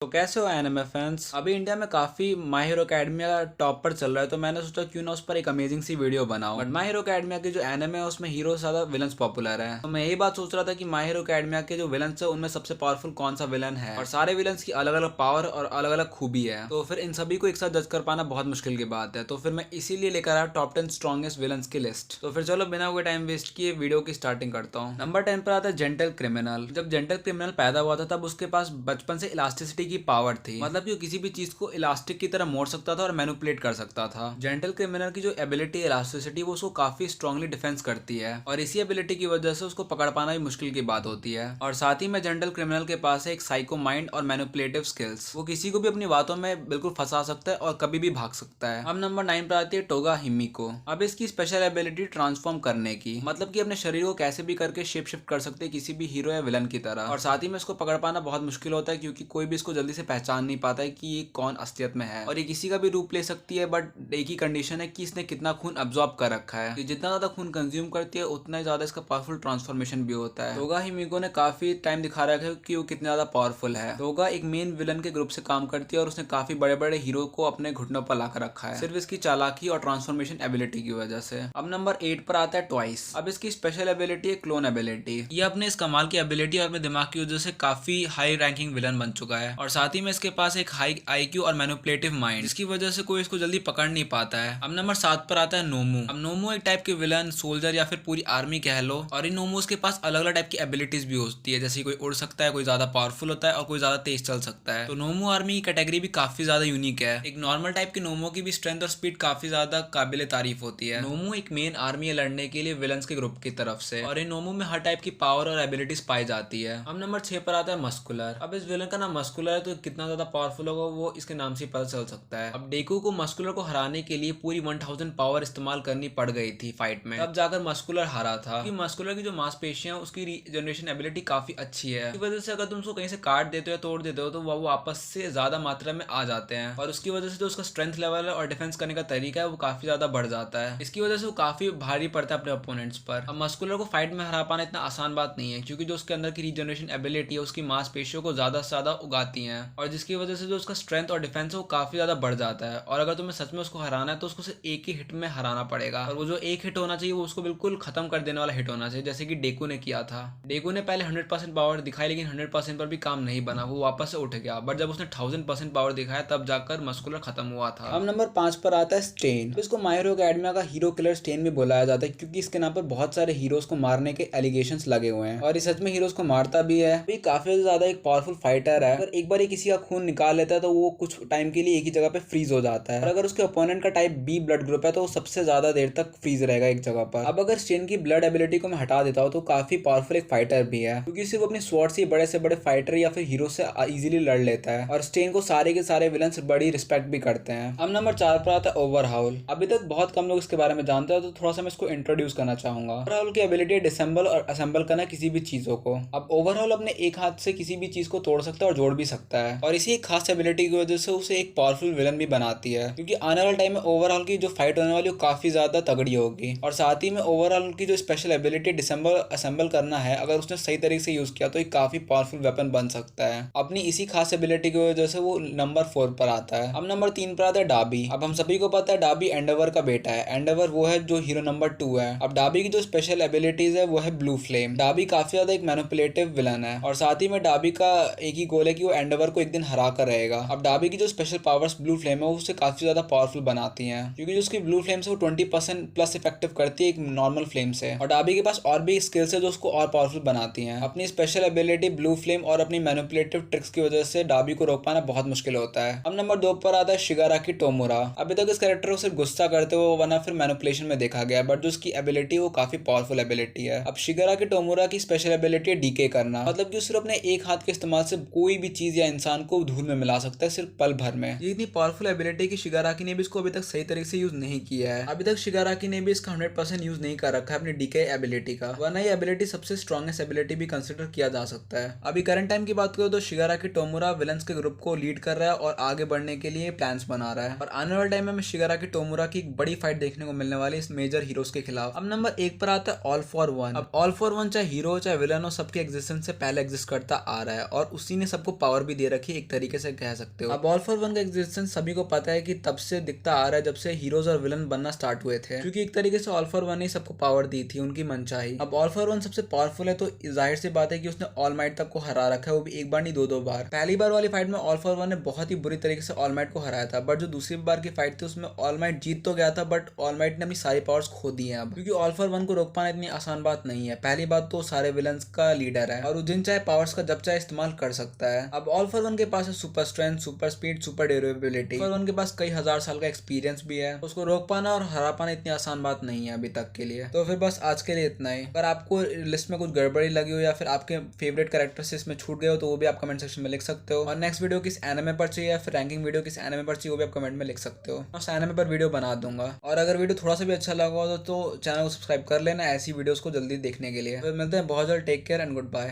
तो कैसे हो एनिमे फैंस। अभी इंडिया में काफी माय हीरो अकेडमिया टॉप पर चल रहा है, तो मैंने सोचा क्यों ना उस पर एक अमेजिंग सी वीडियो बनाऊं। बट माय हीरो अकेडमिया के जो एनिमे है उसमें हीरो से ज्यादा विलन्स पॉपुलर है। तो मैं यही बात सोच रहा था कि माय हीरो अकेडमिया के जो विलन्स है उनमें सबसे पावरफुल कौन सा विलन है, और सारे विलन्स की अलग अलग पावर और अलग अलग खूबी है। तो फिर इन सभी को एक साथ जज कर पाना बहुत मुश्किल की बात है। तो फिर मैं इसीलिए लेकर आया टॉप 10 स्ट्रॉन्गेस्ट विलन्स की लिस्ट। तो फिर चलो बिना कोई टाइम वेस्ट किए वीडियो की स्टार्टिंग करता हूँ। नंबर 10 पर आता है जेंटल क्रिमिनल। जब जेंटल क्रिमिनल पैदा हुआ था तब उसके पास बचपन से इलास्टिसिटी की पावर थी, मतलब कि वो किसी भी चीज को इलास्टिक की तरह मोड़ सकता था और मैनिपुलेट कर सकता था। जेंटल क्रिमिनल की जो एबिलिटी इलास्टिसिटी वो उसको काफी स्ट्रांगली डिफेंस करती है, और इसी एबिलिटी की वजह से उसको पकड़ पाना भी मुश्किल की बात होती है। और साथ ही में जेंटल क्रिमिनल के पास है एक साइको माइंड और मैनिपुलेटिव स्किल्स। वो किसी को भी अपनी बातों में बिल्कुल फंसा सकता है और कभी भी भाग सकता है। अब नंबर 9 पर आती है टोगा हिमिको। अब इसकी स्पेशल एबिलिटी ट्रांसफॉर्म करने की, मतलब कि अपने शरीर को कैसे भी करके शेप शिफ्ट कर सकते हैं किसी भी हीरो या विलन की तरह। और साथ ही में इसको पकड़ पाना बहुत मुश्किल होता है, क्योंकि कोई भी इसको जल्दी से पहचान नहीं पाता है कि ये कौन असलियत में है। और ये किसी का भी रूप ले सकती है, बट एक ही कंडीशन है कि इसने कितना खून अब्सॉर्ब कर रखा है। जितना ज्यादा खून कंज्यूम करती है उतना ही ज्यादा इसका पावरफुल ट्रांसफॉर्मेशन भी होता है। टोगा हिमिको ने काफी टाइम दिखा रखा है कि वो कितना ज्यादा पावरफुल है। टोगा एक मेन विलन के ग्रुप से काम करती है और उसने काफी बड़े बड़े हीरो को अपने घुटनों पर लाकर रखा है, सिर्फ इसकी चालाकी और ट्रांसफॉर्मेशन एबिलिटी की वजह से। अब नंबर 8 पर आता है ट्वाइस। अब इसकी स्पेशल एबिलिटी है क्लोन एबिलिटी। ये अपने इस कमाल की एबिलिटी और अपने दिमाग की वजह से काफी हाई रैंकिंग विलन बन चुका है, और साथ ही में इसके पास एक हाई आईक्यू और मैनिपुलेटिव माइंड, जिसकी वजह से कोई इसको जल्दी पकड़ नहीं पाता है। अब नंबर 7 पर आता है नोमू। अब नोमू एक टाइप के विलन, सोल्जर या फिर पूरी आर्मी कह लो, और इन नोमूस के पास अलग अलग टाइप की एबिलिटीज भी होती है, जैसे कोई उड़ सकता है, कोई ज्यादा पावरफुल होता है और कोई ज्यादा तेज चल सकता है। तो नोमू आर्मी की कैटेगरी भी काफी ज्यादा यूनिक है। एक नॉर्मल टाइप की नोमो की भी स्ट्रेंथ और स्पीड काफी ज्यादा काबिल तारीफ होती है। नोमू एक मेन आर्मी है लड़ने के लिए विलन्स के ग्रुप की तरफ से, और इन नोमू में हर टाइप की पावर और एबिलिटीज पाई जाती है। अब नंबर 6 पर आता है मस्कुलर। अब इस विलन का नाम मस्कुलर है, तो कितना ज्यादा पावरफुल होगा वो इसके नाम से पता चल सकता है। अब डेकू को मस्कुलर को हराने के लिए पूरी 1000 पावर इस्तेमाल करनी पड़ गई थी फाइट में, तब जाकर मस्कुलर हारा था। क्योंकि मस्कुलर की जो मांसपेशियां उसकी रीजनरेशन एबिलिटी काफी अच्छी है, इस वजह से अगर तुम उसको कहीं से काट देते हो या तोड़ देते हो तो वो वापस से ज्यादा मात्रा में आ जाते हैं, और उसकी वजह से जो उसका स्ट्रेंथ लेवल है और डिफेंस करने का तरीका है वो काफी ज्यादा बढ़ जाता है। इसकी वजह से वो काफी भारी पड़ता है अपने अपोनेंट्स पर। अब मस्कुलर को फाइट में हरा पाना इतना आसान बात नहीं है, क्योंकि जो उसके अंदर की रीजनरेशन एबिलिटी है उसकी मांसपेशियों को ज्यादा से ज्यादा उगाती है, और जिसकी वजह से जो उसका स्ट्रेंथ और डिफेंस है वो काफी ज्यादा बढ़ जाता है। और अगर तुम्हें सच में उसको हराना है तो उसको सिर्फ एक ही हिट में हराना पड़ेगा, और वो जो एक हिट होना चाहिए वो उसको बिल्कुल खत्म कर देने वाला हिट होना चाहिए, जैसे कि डेकू ने किया था। डेकू ने पहले 100% पावर दिखाई, लेकिन 100% पर भी काम नहीं बना, वो वापस से उठ गया। बट जब उसने 1000% पावर दिखाया तब जाकर मस्कुलर खत्म हुआ था। अब नंबर 5 पर आता है स्टेन। इसको माय हीरो अकेडमिया का हीरो किलर स्टेन भी बुलाया जाता है, क्योंकि इसके नाम पर बहुत सारे हीरोज को मारने के एलिगेशंस लगे हुए हैं, और ये सच में हीरोज को मारता भी है। ये काफी ज्यादा एक पावरफुल फाइटर है। अगर एक बार किसी का खून निकाल लेता है तो वो कुछ टाइम के लिए एक ही जगह पे फ्रीज हो जाता है, और अगर उसके ओपोनेंट का टाइप बी ब्लड ग्रुप है तो वो सबसे ज्यादा देर तक फ्रीज रहेगा एक जगह पर। अब अगर स्टेन की ब्लड एबिलिटी को मैं हटा देता हूँ तो काफी पावरफुल एक फाइटर भी है, क्योंकि सिर्फ अपनी स्वॉर्ड से बड़े फाइटर या फिर हीरो से इजीली लड़ लेता है, और स्टेन को सारे के सारे विलन बड़ी रिस्पेक्ट भी करते हैं। अब नंबर 4 पर आता है ओवरहाउल। अभी तक बहुत कम लोग इसके बारे में जानते हैं, तो थोड़ा सा मैं इसको इंट्रोड्यूस करना चाहूंगा। ओवरहाउल की एबिलिटी है डिसेंबल और असेंबल करना किसी भी चीजों को। अब ओवरहाउल अपने एक हाथ से किसी भी चीज को तोड़ सकता है और जोड़ भी सकता है, और इसी एक खास एबिलिटी की वजह से उसे एक पावरफुल विलन भी बनाती है, क्योंकि आने वाले टाइम में ओवरऑल की जो फाइट होने वाली वो काफी ज्यादा तगड़ी होगी। और साथ ही में ओवरऑल की जो स्पेशल एबिलिटी डिसेंबल असेंबल करना है, अगर उसने सही तरीके से यूज किया तो एक काफी पावरफुल वेपन बन सकता है। अपनी इसी खास एबिलिटी की वजह से वो नंबर 4 पर आता है। अब नंबर 3 पर आता है डाबी। अब हम सभी को पता है डाबी एंडेवर का बेटा है। एंडेवर वो है जो हीरो नंबर 2 है। अब डाबी की जो स्पेशल एबिलिटीज है वो है ब्लू फ्लेम। डाबी काफी ज्यादा एक मैनिपुलेटिव विलन है, और साथ ही में डाबी का एक ही गोल है कि वो एंडेवर को एक दिन हरा कर रहेगा। अब डाबी की जो स्पेशल पावर्स ब्लू फ्लेम है उसे काफी ज्यादा पावरफुल बनाती हैं, क्योंकि जो उसकी ब्लू फ्लेम से वो 20% प्लस इफेक्टिव करती है एक नॉर्मल फ्लेम से। और डाबी के पास और भी स्किल्स है जो उसको और पावरफुल बनाती हैं। अपनी स्पेशल एबिलिटी ब्लू फ्लेम और अपनी मैनिपुलेटिव ट्रिक्स की वजह से डाबी को रोक पाना बहुत मुश्किल होता है। अब नंबर 2 पर आता है शिगाराकी टोमुरा। अभी तक इस कैरेक्टर को सिर्फ गुस्सा करते हुए वरना फिर मैनिपुलेशन में देखा गया, बट जो उसकी एबिलिटी वो काफी पावरफुल एबिलिटी है। अब शिगाराकी टोमुरा की स्पेशल एबिलिटी है डीके करना, मतलब कि सिर्फ अपने एक हाथ के इस्तेमाल से कोई भी चीज या इंसान को धूल में मिला सकता है सिर्फ पल भर में। ये इतनी पावरफुल एबिलिटी की शिगाराकी ने भी इसको अभी तक सही तरीके से यूज नहीं किया है। अभी तक शिगाराकी ने भी इसका 100% यूज नहीं कर रखा है अपनी डीके एबिलिटी का, वरना ये एबिलिटी सबसे स्ट्रॉन्गेस्ट एबिलिटी भी कंसिडर किया जा सकता है। अभी करंट टाइम की बात करो तो शिगाराकी टोमुरा विलन्स के ग्रुप को लीड कर रहा है और आगे बढ़ने के लिए प्लान्स बना रहा है, और आने वाले टाइम में शिगाराकी टोमुरा की एक बड़ी फाइट देखने को मिलने वाली इस मेजर हीरोज के खिलाफ। अब नंबर 1 पर आता है ऑल फॉर वन। अब ऑल फॉर वन चाहे हीरो चाहे विलन हो, सबके एग्जिस्टेंस से पहले एग्जिस्ट करता आ रहा है, और उसी ने सबको पावर भी दे रखी है, एक तरीके से कह सकते हो। अब ऑल फॉर वन का एग्जिस्टेंस सभी को पता है कि तब से दिखता आ रहा है, जब से हीरोज और विलन बनना स्टार्ट हुए थे, क्योंकि एक तरीके से ऑल फॉर वन ही सबको पावर दी थी, उनकी मनचाही। अब ऑल फॉर वन सबसे पावरफुल है, तो जाहिर सी बात है कि उसने ऑल माइट तक को हरा रखा है, वो भी एक बार नहीं दो बार। पहली बार वाली फाइट में ऑल फॉर वन ने बहुत ही बुरी तरीके से ऑल माइट को हराया था, बट जो दूसरी बार की फाइट थी उसमें ऑल माइट जीत तो गया था, बट ऑल माइट ने अपनी सारी पावर्स खो दी हैं अब, क्योंकि ऑल फॉर वन को रोक पाना इतनी आसान बात नहीं है। पहली बात तो सारे विलन्स का लीडर है और वो जिन चाहे पावर्स का जब चाहे इस्तेमाल कर सकता है। अब ऑल फॉर वन के पास है super strength, super speed, super durability. For one के पास कई हजार साल का एक्सपीरियंस भी है, उसको रोक पाना और हरा पाना इतनी आसान बात नहीं है अभी तक के लिए। तो फिर बस आज के लिए इतना ही। अगर आपको लिस्ट में कुछ गड़बड़ी लगी हो या फिर आपके फेवरेट कैरेक्टर्स इसमें छूट गए हो, तो वो भी आप कमेंट सेक्शन में लिख सकते हो। और नेक्स्ट वीडियो किस एनिमे पर चाहिए या फिर रैंकिंग वीडियो किस एनिमे पर चाहिए, वो भी आप कमेंट में लिख सकते हो। उस एनिमे पर वीडियो बना दूंगा। और अगर वीडियो थोड़ा सा भी अच्छा लगा हो तो चैनल को सब्सक्राइब कर लेना ऐसी वीडियोस को जल्दी देखने के लिए। फिर मिलते हैं बहुत जल्द। Take care and good bye.